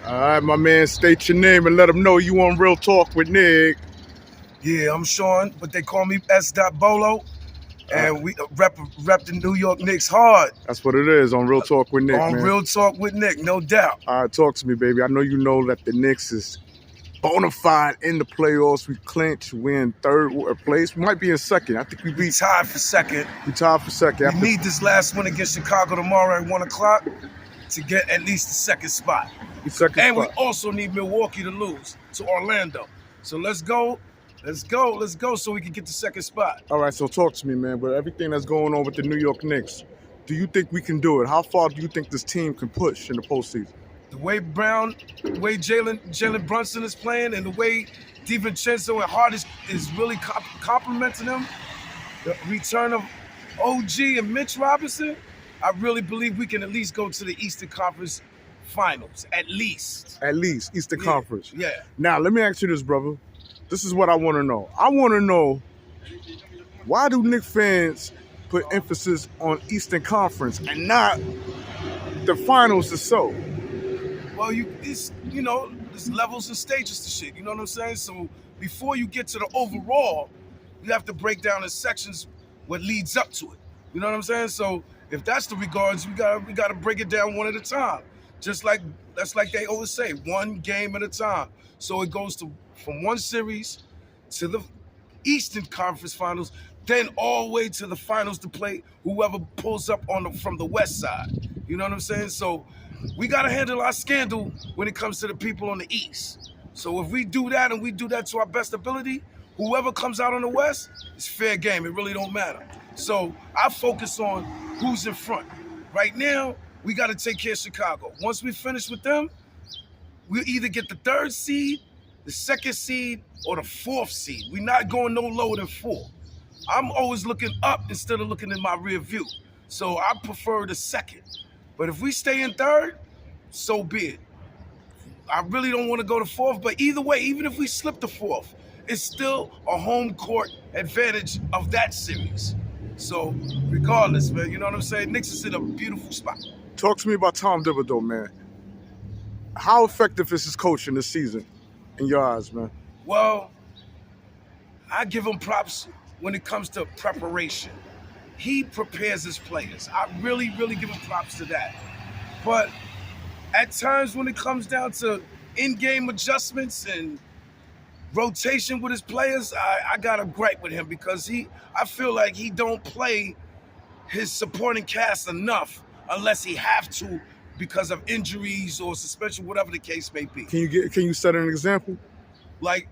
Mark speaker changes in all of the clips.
Speaker 1: All right, my man, state your name and let them know you on Real Talk with Nick.
Speaker 2: Yeah, I'm Sean, but they call me S. Bolo, and we rep the New York Knicks hard.
Speaker 1: That's what it is on Real Talk with Nick,
Speaker 2: on
Speaker 1: man.
Speaker 2: Real Talk with Nick, no doubt.
Speaker 1: All right, talk to me, baby. I know you know that the Knicks is bona fide in the playoffs. We clinched. We're in third place. We might be in second. I think
Speaker 2: We tied for second.
Speaker 1: We tied for second.
Speaker 2: We need this last win against Chicago tomorrow at 1 o'clock to get at least the second spot. And we also need Milwaukee to lose to Orlando. So let's go so we can get the second spot.
Speaker 1: All right, so talk to me, man. But everything that's going on with the New York Knicks, do you think we can do it? How far do you think this team can push in the postseason?
Speaker 2: The way Jalen Brunson is playing and the way DiVincenzo and Hart is really complimenting him, the return of OG and Mitch Robinson, I really believe we can at least go to the Eastern Conference Finals, at least.
Speaker 1: At least, Eastern Conference.
Speaker 2: Yeah.
Speaker 1: Now, let me ask you this, brother. This is what I want to know. I want to know, why do Knicks fans put emphasis on Eastern Conference and not the finals itself?
Speaker 2: Well, there's levels and stages to shit. You know what I'm saying? So before you get to the overall, you have to break down in sections what leads up to it. You know what I'm saying? So if that's the regards, we gotta break it down one at a time. That's like they always say, one game at a time. So it goes from one series to the Eastern Conference Finals, then all the way to the finals to play whoever pulls up from the West side. You know what I'm saying? So we got to handle our scandal when it comes to the people on the East. So if we do that and we do that to our best ability, whoever comes out on the West, it's fair game. It really don't matter. So I focus on who's in front. Right now, we got to take care of Chicago. Once we finish with them, we'll either get the 3rd seed, the 2nd seed, or the 4th seed. We're not going no lower than 4. I'm always looking up instead of looking in my rear view. So I prefer the 2nd. But if we stay in 3rd, so be it. I really don't want to go to 4th, but either way, even if we slip the 4th, it's still a home court advantage of that series. So regardless, man, you know what I'm saying? Knicks is in a beautiful spot.
Speaker 1: Talk to me about Tom Thibodeau, man. How effective is his coaching this season in your eyes, man?
Speaker 2: Well, I give him props when it comes to preparation. He prepares his players. I really, really give him props to that. But at times when it comes down to in-game adjustments and rotation with his players, I got a gripe with him because I feel like he don't play his supporting cast enough unless he have to because of injuries or suspension, whatever the case may be.
Speaker 1: Can you set an example?
Speaker 2: Like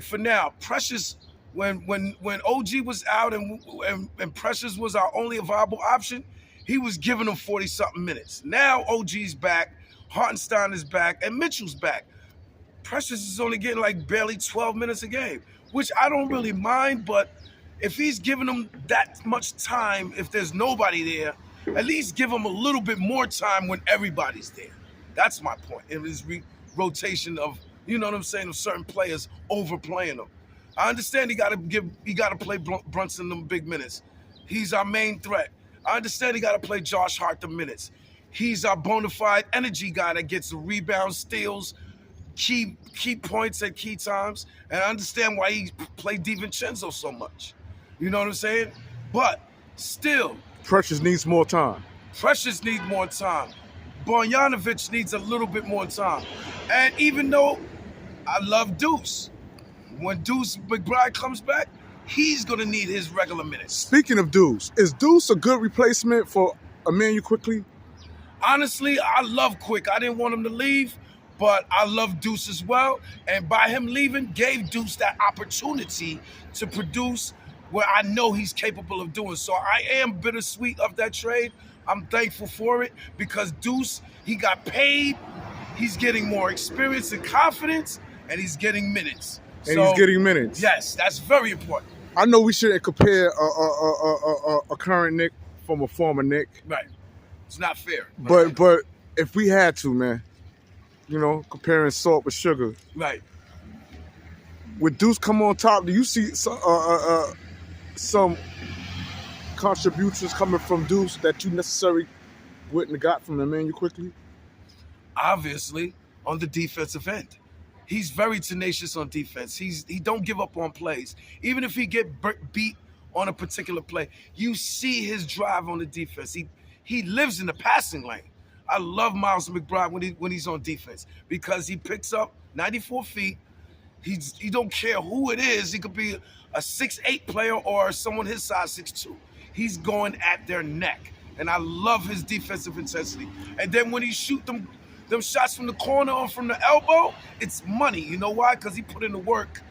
Speaker 2: for now, Precious, when OG was out and Precious was our only viable option, he was giving him 40-something minutes. Now OG's back, Hartenstein is back, and Mitchell's back. Precious is only getting like barely 12 minutes a game, which I don't really mind, but if he's giving them that much time, if there's nobody there, at least give him a little bit more time when everybody's there. That's my point. In his rotation of, you know what I'm saying, of certain players overplaying them. I understand he got to play Brunson them big minutes. He's our main threat. I understand he got to play Josh Hart the minutes. He's our bona fide energy guy that gets the rebounds, steals, key points at key times, and I understand why he played DiVincenzo so much. You know what I'm saying? But still,
Speaker 1: Precious needs more time.
Speaker 2: Precious needs more time. Bogdanovic needs a little bit more time. And even though I love Deuce, when Deuce McBride comes back, he's going to need his regular minutes.
Speaker 1: Speaking of Deuce, is Deuce a good replacement for Emmanuel Quickly?
Speaker 2: Honestly, I love Quick. I didn't want him to leave, but I love Deuce as well. And by him leaving, gave Deuce that opportunity to produce where I know he's capable of doing. So I am bittersweet of that trade. I'm thankful for it because Deuce, he got paid. He's getting more experience and confidence, and he's getting minutes.
Speaker 1: He's getting minutes.
Speaker 2: Yes, that's very important.
Speaker 1: I know we shouldn't compare a current Knick from a former Knick.
Speaker 2: Right. It's not fair.
Speaker 1: But if we had to, man, you know, comparing salt with sugar.
Speaker 2: Right.
Speaker 1: With Deuce come on top, do you see some contributions coming from Deuce that you necessarily wouldn't have got from Emmanuel Quickly?
Speaker 2: Obviously, on the defensive end. He's very tenacious on defense. He don't give up on plays. Even if he get beat on a particular play, you see his drive on the defense. He lives in the passing lane. I love Miles McBride when he's on defense because he picks up 94 feet. He don't care who it is. He could be a 6'8" player or someone his size 6'2". He's going at their neck. And I love his defensive intensity. And then when he shoot them shots from the corner or from the elbow, it's money. You know why? Because he put in the work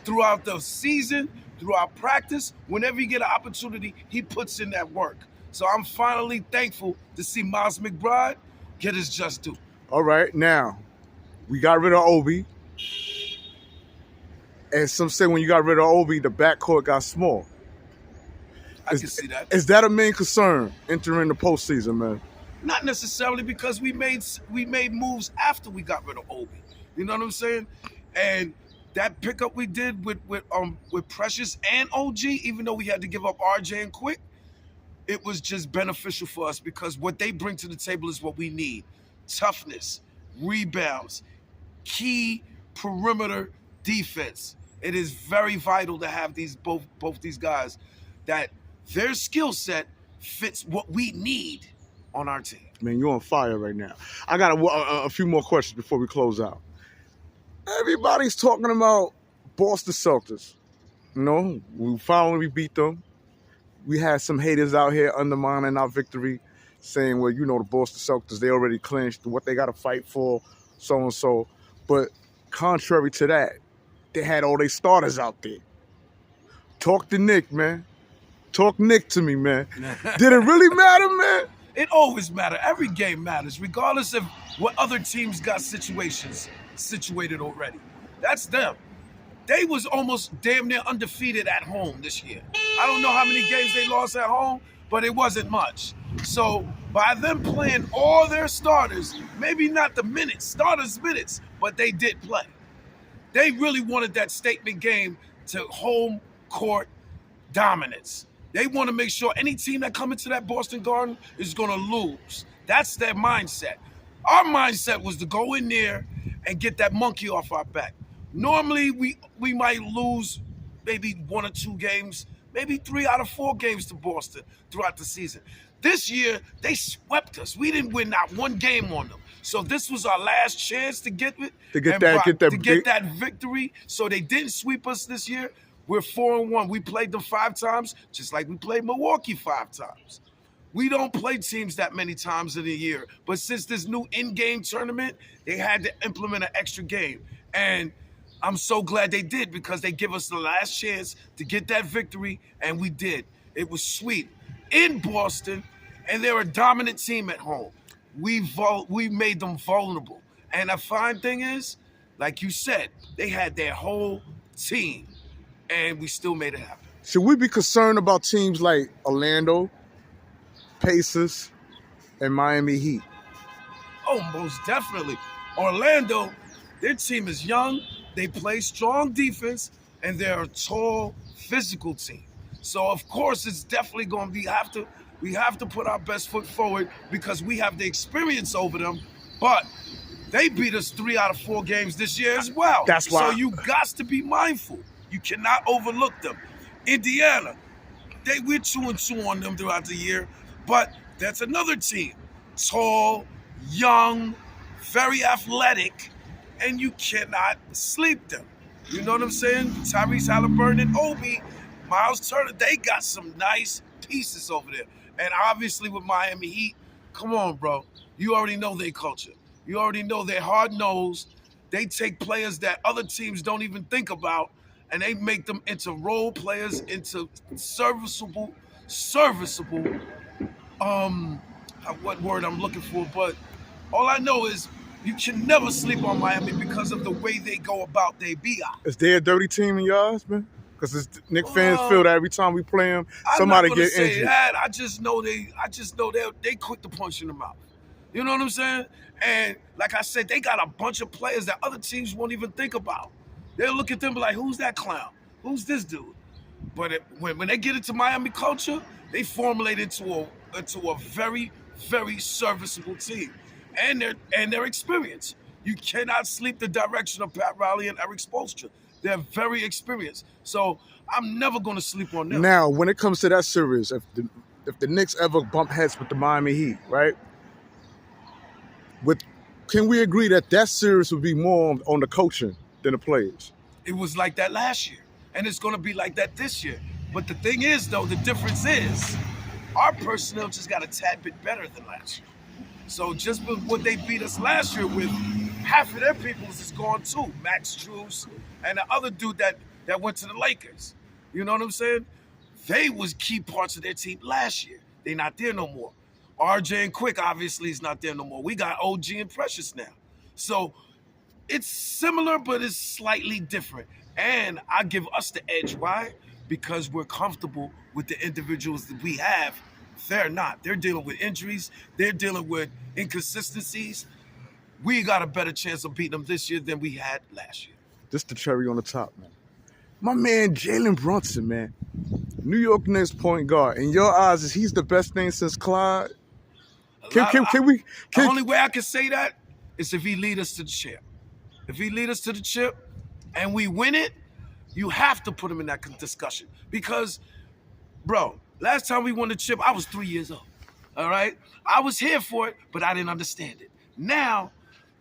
Speaker 2: throughout the season, throughout practice. Whenever he get an opportunity, he puts in that work. So I'm finally thankful to see Miles McBride get his just due.
Speaker 1: All right, now, we got rid of Obi. And some say when you got rid of Obi, the backcourt got small.
Speaker 2: I can see that.
Speaker 1: Is that a main concern entering the postseason, man?
Speaker 2: Not necessarily, because we made moves after we got rid of Obi. You know what I'm saying? And that pickup we did with Precious and OG, even though we had to give up RJ and Quick, it was just beneficial for us because what they bring to the table is what we need: toughness, rebounds, key perimeter defense. It is very vital to have both these guys that their skill set fits what we need on our team.
Speaker 1: Man, you're on fire right now. I got a few more questions before we close out. Everybody's talking about Boston Celtics. You know, we finally beat them. We had some haters out here undermining our victory, saying, well, you know, the Boston Celtics, they already clinched what they got to fight for, so and so. But contrary to that, they had all their starters out there. Talk to Nick, man. Talk Nick to me, man. Did it really matter, man?
Speaker 2: It always matters. Every game matters, regardless of what other teams got situated already. That's them. They was almost damn near undefeated at home this year. I don't know how many games they lost at home, but it wasn't much. So by them playing all their starters, maybe not the starters minutes, but they did play. They really wanted that statement game to home court dominance. They want to make sure any team that comes into that Boston Garden is going to lose. That's their mindset. Our mindset was to go in there and get that monkey off our back. Normally, we might lose maybe 1 or 2 games, maybe 3 out of 4 games to Boston throughout the season. This year, they swept us. We didn't win not 1 game on them. So this was our last chance to get that victory. So they didn't sweep us this year. We're 4-1. We played them 5 times, just like we played Milwaukee 5 times. We don't play teams that many times in a year. But since this new in-game tournament, they had to implement an extra game. And I'm so glad they did, because they give us the last chance to get that victory, and we did. It was sweet. In Boston, and they're a dominant team at home. We made them vulnerable. And the fine thing is, like you said, they had their whole team, and we still made it happen.
Speaker 1: Should we be concerned about teams like Orlando, Pacers, and Miami Heat?
Speaker 2: Oh, most definitely. Orlando, their team is young, they play strong defense, and they're a tall, physical team. So, of course, it's definitely going to be we have to put our best foot forward because we have the experience over them. But they beat us 3 out of 4 games this year as well.
Speaker 1: That's why.
Speaker 2: So you got to be mindful. You cannot overlook them. Indiana, we're 2-2 on them throughout the year, but that's another team. Tall, young, very athletic, and you cannot sleep them. You know what I'm saying? Tyrese Halliburton and Obi, Miles Turner, they got some nice pieces over there. And obviously with Miami Heat, come on, bro. You already know their culture. You already know they're hard-nosed. They take players that other teams don't even think about, and they make them into role players, into serviceable, what word I'm looking for, but all I know is you can never sleep on Miami because of the way they go about their BI.
Speaker 1: Is they a dirty team in your eyes, man? Because Knicks fans feel that every time we play them, somebody get injured. I'm not gonna say that.
Speaker 2: I just know they quick to punch in the mouth. You know what I'm saying? And like I said, they got a bunch of players that other teams won't even think about. They'll look at them and be like, who's that clown? Who's this dude? But when they get into Miami culture, they formulate into a very, very serviceable team. and their experience. You cannot sleep the direction of Pat Riley and Eric Spoelstra. They're very experienced. So I'm never going to sleep on them.
Speaker 1: Now, when it comes to that series, if the Knicks ever bump heads with the Miami Heat, right? Can we agree that series would be more on the coaching than the players?
Speaker 2: It was like that last year, and it's going to be like that this year. But the thing is, though, the difference is our personnel just got a tad bit better than last year. So just with what they beat us last year with, half of their people is gone too. Max Strus and the other dude that went to the Lakers. You know what I'm saying? They was key parts of their team last year. They not there no more. RJ and Quick obviously is not there no more. We got OG and Precious now. So it's similar, but it's slightly different. And I give us the edge. Why? Because we're comfortable with the individuals that we have. They're not. They're dealing with injuries. They're dealing with inconsistencies. We got a better chance of beating them this year than we had last year.
Speaker 1: This the cherry on the top, man. My man, Jalen Brunson, man. New York Knicks point guard. In your eyes, is he's the best thing since Clyde?
Speaker 2: The only way I can say that is if he lead us to the chip. If he lead us to the chip and we win it, you have to put him in that discussion. Because, bro, last time we won the chip, I was 3 years old. All right? I was here for it, but I didn't understand it. Now,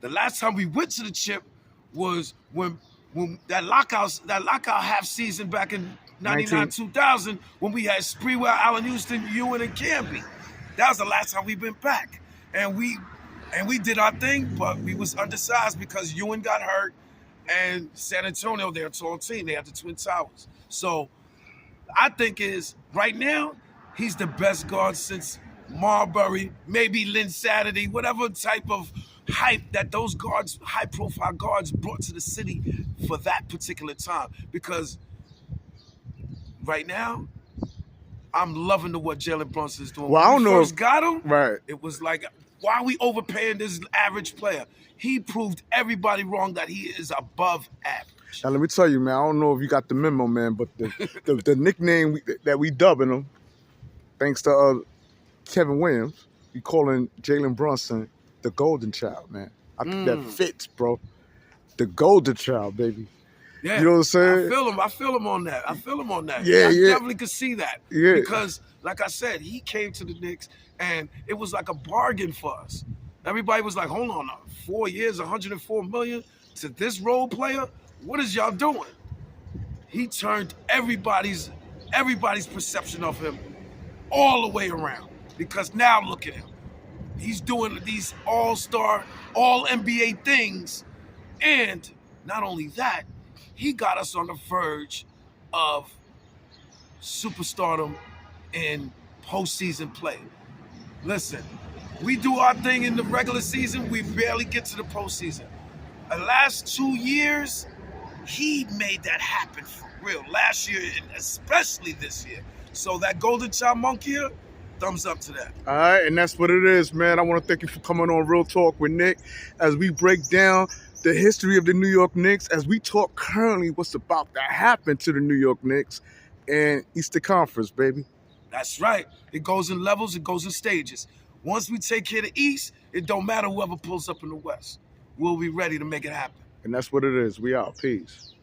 Speaker 2: the last time we went to the chip was when that lockout half season back in 99, 2000, when we had Sprewell, Allen Houston, Ewan, and Camby. That was the last time we've been back. And we did our thing, but we was undersized because Ewan got hurt and San Antonio, they're a tall team. They had the Twin Towers. So I think right now, he's the best guard since Marbury, maybe Lynn Saturday, whatever type of hype that those guards, high-profile guards, brought to the city for that particular time. Because right now, I'm loving what Jalen Brunson is doing.
Speaker 1: Well,
Speaker 2: when we first got him,
Speaker 1: right?
Speaker 2: It was like, why are we overpaying this average player? He proved everybody wrong that he is above average.
Speaker 1: Now, let me tell you, man, I don't know if you got the memo, man, but the nickname that we dubbing him, thanks to Kevin Williams, we calling Jalen Brunson the Golden Child, man. I think that fits, bro. The Golden Child, baby.
Speaker 2: Yeah,
Speaker 1: you know what I'm saying?
Speaker 2: I feel him on that.
Speaker 1: Yeah,
Speaker 2: I
Speaker 1: yeah.
Speaker 2: definitely could see that.
Speaker 1: Yeah.
Speaker 2: Because, like I said, he came to the Knicks, and it was like a bargain for us. Everybody was like, hold on, 4 years, $104 million to this role player? What is y'all doing? He turned everybody's perception of him all the way around. Because now look at him. He's doing these all-star, all-NBA things. And not only that, he got us on the verge of superstardom in postseason play. Listen, we do our thing in the regular season, we barely get to the postseason. The last 2 years, he made that happen for real. Last year, and especially this year. So that Golden Child monkey here, thumbs up to that.
Speaker 1: All right, and that's what it is, man. I want to thank you for coming on Real Talk with Nick as we break down the history of the New York Knicks, as we talk currently what's about to happen to the New York Knicks and Eastern Conference, baby.
Speaker 2: That's right. It goes in levels, it goes in stages. Once we take care of the East, it don't matter whoever pulls up in the West. We'll be ready to make it happen.
Speaker 1: And that's what it is. We out. Peace.